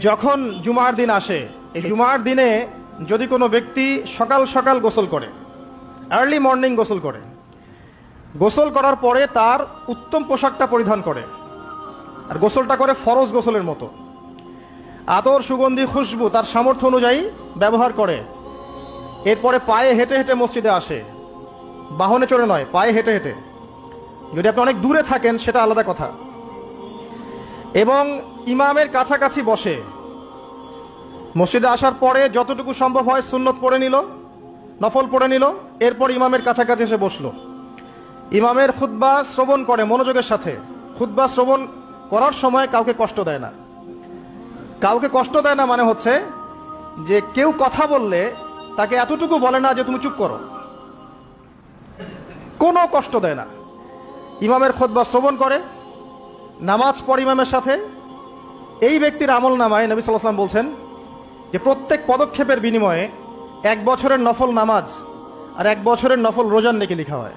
যখন জুমার দিন আসে, এই জুমার দিনে যদি কোনো ব্যক্তি সকাল সকাল গোসল করে, আর্লি মর্নিং গোসল করে, গোসল করার পরে তার উত্তম পোশাকটা পরিধান করে, আর গোসলটা করে ফরজ গোসলের মতো, আতর সুগন্ধি খুশবু তার সামর্থ্য অনুযায়ী ব্যবহার করে, এরপরে পায়ে হেঁটে হেঁটে মসজিদে আসে, বাহনে চড়ে নয়, পায়ে হেঁটে হেঁটে। যদি আপনি অনেক দূরে থাকেন সেটা আলাদা কথা। এবং ইমামের কাছাকাছি বসে, মসজিদে আসার পরে যতটুকু সম্ভব হয় সুন্নত পড়ে নিল, নফল পড়ে নিল, এরপর ইমামের কাছাকাছি এসে বসলো, ইমামের খুতবা শ্রবণ করে মনোযোগের সাথে। খুতবা শ্রবণ করার সময় কাউকে কষ্ট দেয় না। কাউকে কষ্ট দেয় না মানে হচ্ছে যে কেউ কথা বললে তাকে এতটুকু বলে না যে তুমি চুপ করো, কোনো কষ্ট দেয় না। ইমামের খুতবা শ্রবণ করে, নামাজ পড়ে ইমামের সাথে। এই ব্যক্তির আমল নামায় নবী সাল্লাল্লাহু আলাইহি ওয়াসাল্লাম বলছেন যে প্রত্যেক পদক্ষেপের বিনিময়ে 1 বছরের নফল নামাজ আর 1 বছরের নফল রোজার নেকি লেখা হয়।